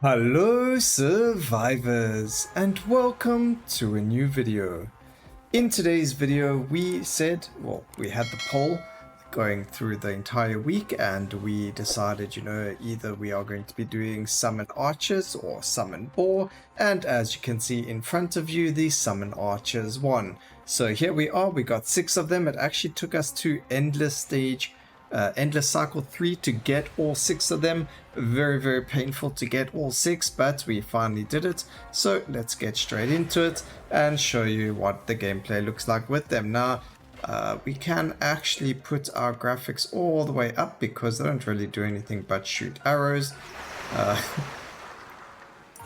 Hello survivors and welcome to a new video. In today's video we had the poll going through the entire week and we decided either we are going to be doing summon archers or summon boar, and as you can see in front of you, the summon archers won. So here we are, we got 6 of them. It actually took us to endless cycle 3 to get all 6 of them. Very painful to get all 6, but we finally did it. So let's get straight into it and show you what the gameplay looks like with them. Now we can actually put our graphics all the way up because they don't really do anything but shoot arrows.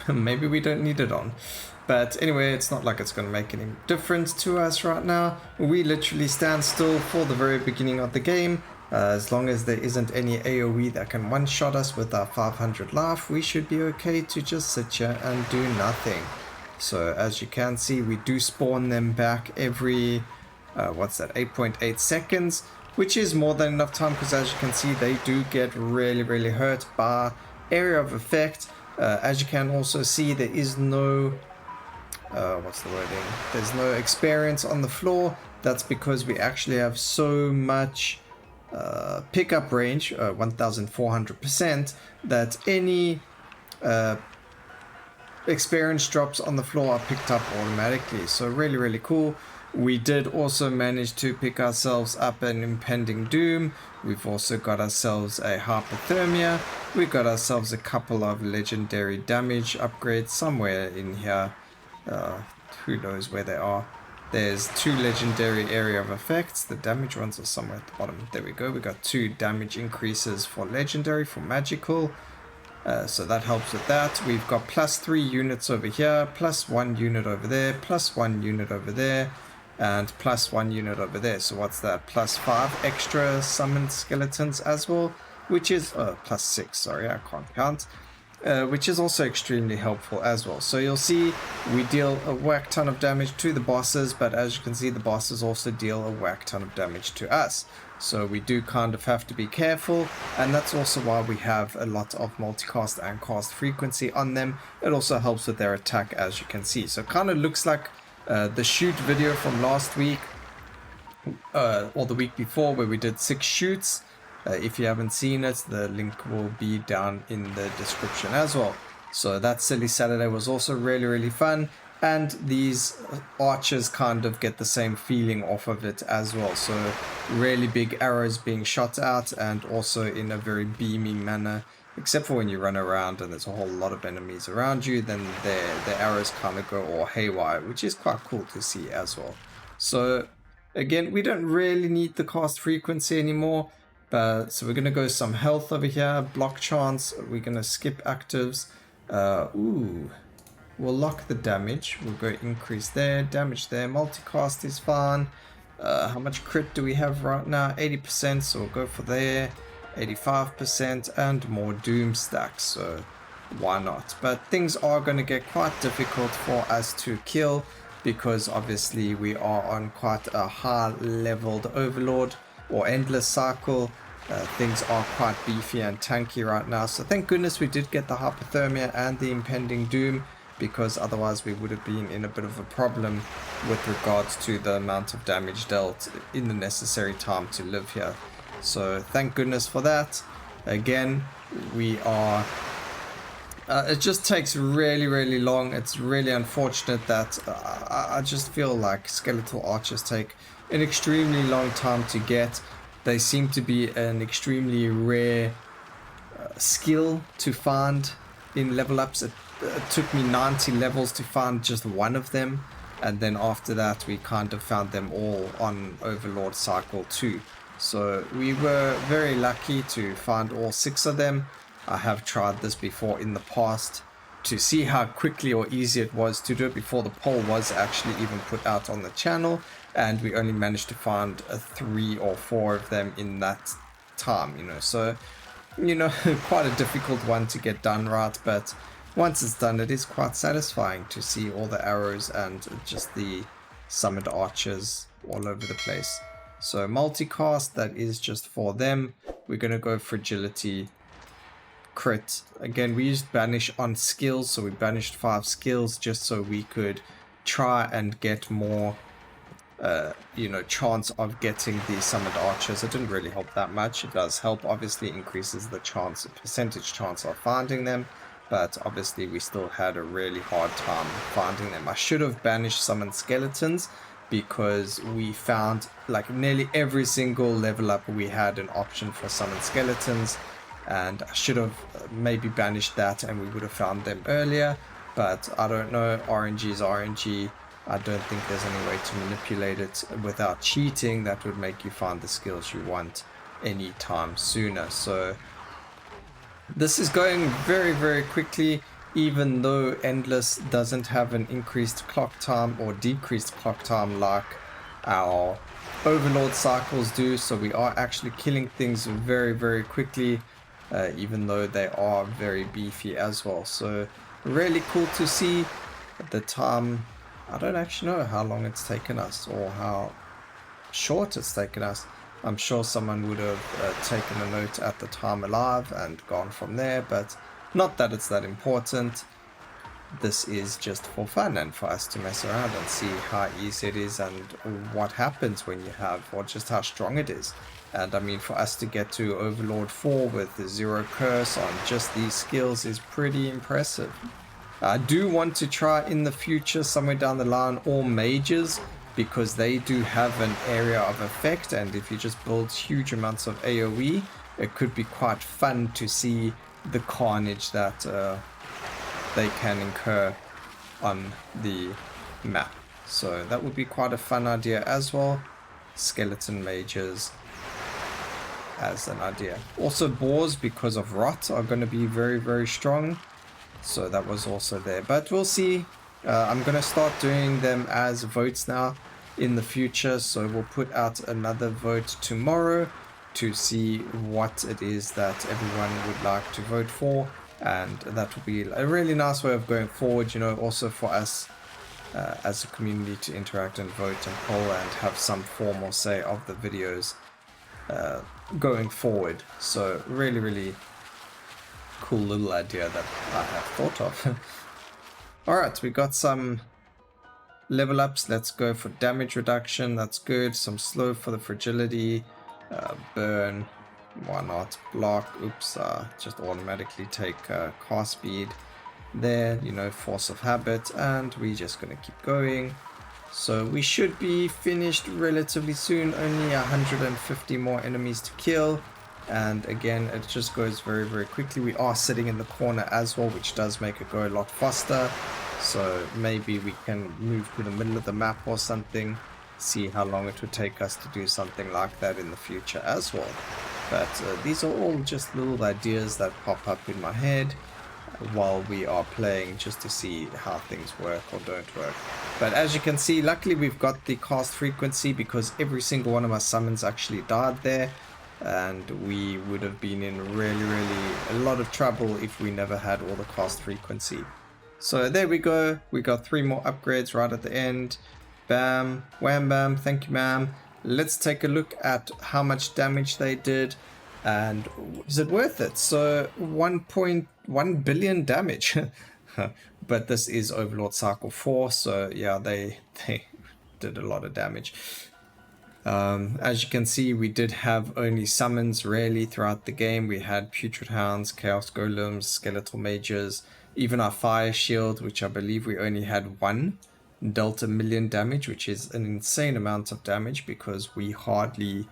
Maybe we don't need it on. But anyway, it's not like it's going to make any difference to us right now. We literally stand still for the very beginning of the game. As long as there isn't any AoE that can one-shot us with our 500 life, we should be okay to just sit here and do nothing. So as you can see, we do spawn them back every, 8.8 seconds, which is more than enough time because as you can see, they do get really hurt by area of effect. As you can also see, there is no, there's no experience on the floor. That's because we actually have so much pickup range, 1400%, that any experience drops on the floor are picked up automatically. So really cool. We did also manage to pick ourselves up an impending doom. We've also got ourselves a hypothermia. We got ourselves a couple of legendary damage upgrades somewhere in here. Who knows where they are. There's 2 legendary area of effects. The damage ones are somewhere at the bottom. There we go. We got 2 damage increases for legendary, for magical. So that helps with that. We've got +3 units over here, +1 unit over there, +1 unit over there, and +1 unit over there. So what's that? +5 extra summoned skeletons as well, which is +6. Sorry, I can't count. Which is also extremely helpful as well. So you'll see we deal a whack ton of damage to the bosses, but as you can see, the bosses also deal a whack ton of damage to us. So we do kind of have to be careful, and that's also why we have a lot of multicast and cast frequency on them. It also helps with their attack, as you can see. So it kind of looks like the shoot video from last week or the week before, where we did 6 shoots. If you haven't seen it, the link will be down in the description as well. So that Silly Saturday was also really fun, and these archers kind of get the same feeling off of it as well. So really big arrows being shot out, and also in a very beaming manner, except for when you run around and there's a whole lot of enemies around you, then the arrows kind of go all haywire, which is quite cool to see as well. So again, we don't really need the cast frequency anymore. So we're going to go some health over here, block chance, we're going to skip actives. We'll lock the damage, we'll go increase there, damage there, multicast is fine. How much crit do we have right now? 80%, so we'll go for there. 85% and more doom stacks, so why not? But things are going to get quite difficult for us to kill because obviously we are on quite a high leveled overlord or endless cycle. Things are quite beefy and tanky right now, so thank goodness we did get the hypothermia and the impending doom, because otherwise we would have been in a bit of a problem with regards to the amount of damage dealt in the necessary time to live here. So thank goodness for that. Again, we are it just takes really long. It's really unfortunate that I just feel like skeletal archers take an extremely long time to get. They seem to be an extremely rare skill to find in level ups. It took me 90 levels to find just one of them, and then after that we kind of found them all on Overlord Cycle 2. So we were very lucky to find all 6 of them. I have tried this before in the past to see how quickly or easy it was to do it before the poll was actually even put out on the channel, and we only managed to find 3 or 4 of them in that time, so quite a difficult one to get done right, but once it's done, it is quite satisfying to see all the arrows and just the summoned archers all over the place. So multicast, that is just for them. We're going to go fragility crit. Again, we used banish on skills, so we banished 5 skills just so we could try and get more chance of getting the summoned archers. It didn't really help that much. It does help, obviously increases the percentage chance of finding them, but obviously we still had a really hard time finding them. I should have banished summoned skeletons, because we found like nearly every single level up we had an option for summoned skeletons, and I should have maybe banished that and we would have found them earlier, but I don't know. RNG is RNG. I don't think there's any way to manipulate it without cheating that would make you find the skills you want anytime sooner. So this is going very, very quickly, even though Endless doesn't have an increased clock time or decreased clock time like our Overlord cycles do. So we are actually killing things very, very quickly, even though they are very beefy as well. So really cool to see. At the time, I don't actually know how long it's taken us or how short it's taken us. I'm sure someone would have taken a note at the time alive and gone from there, but not that it's that important. This is just for fun and for us to mess around and see how easy it is and what happens when you have, or just how strong it is. And I mean, for us to get to Overlord 4 with the 0 curse on just these skills is pretty impressive. I do want to try in the future, somewhere down the line, all mages, because they do have an area of effect, and if you just build huge amounts of AoE, it could be quite fun to see the carnage that they can incur on the map. So that would be quite a fun idea as well. Skeleton mages as an idea. Also boars, because of rot, are going to be very, very strong. So that was also there, but we'll see. I'm going to start doing them as votes now in the future, so we'll put out another vote tomorrow to see what it is that everyone would like to vote for, and that will be a really nice way of going forward, also for us as a community to interact and vote and poll and have some form or say of the videos going forward. So really, really cool little idea that I have thought of. Alright, we got some level ups. Let's go for damage reduction. That's good. Some slow for the fragility. Burn. Why not? Block. Oops. Just automatically take car speed there. Force of habit. And we're just going to keep going. So we should be finished relatively soon. Only 150 more enemies to kill. And again, it just goes very, very quickly. We are sitting in the corner as well, which does make it go a lot faster. So maybe we can move to the middle of the map or something. See how long it would take us to do something like that in the future as well. But these are all just little ideas that pop up in my head while we are playing, just to see how things work or don't work. But as you can see, luckily we've got the cast frequency, because every single one of my summons actually died there. And we would have been in really, really a lot of trouble if we never had all the cast frequency. So there we go. We got 3 more upgrades right at the end. Bam, wham bam, thank you ma'am. Let's take a look at how much damage they did and is it worth it? So 1.1 billion damage. But this is Overlord Cycle 4, so yeah, they did a lot of damage. As you can see, we did have only summons rarely throughout the game. We had Putrid Hounds, Chaos Golems, Skeletal Mages, even our Fire Shield, which I believe we only had 1, dealt 1 million damage, which is an insane amount of damage because we hardly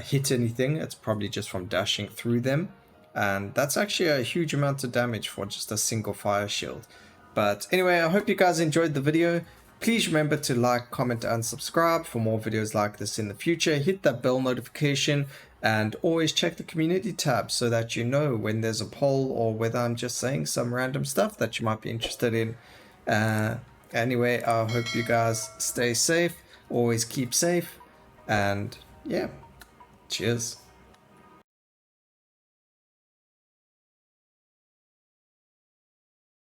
hit anything. It's probably just from dashing through them. And that's actually a huge amount of damage for just a single Fire Shield. But anyway, I hope you guys enjoyed the video. Please remember to like, comment, and subscribe for more videos like this in the future. Hit that bell notification and always check the community tab so that you know when there's a poll or whether I'm just saying some random stuff that you might be interested in. Anyway, I hope you guys stay safe, always keep safe, and yeah, cheers.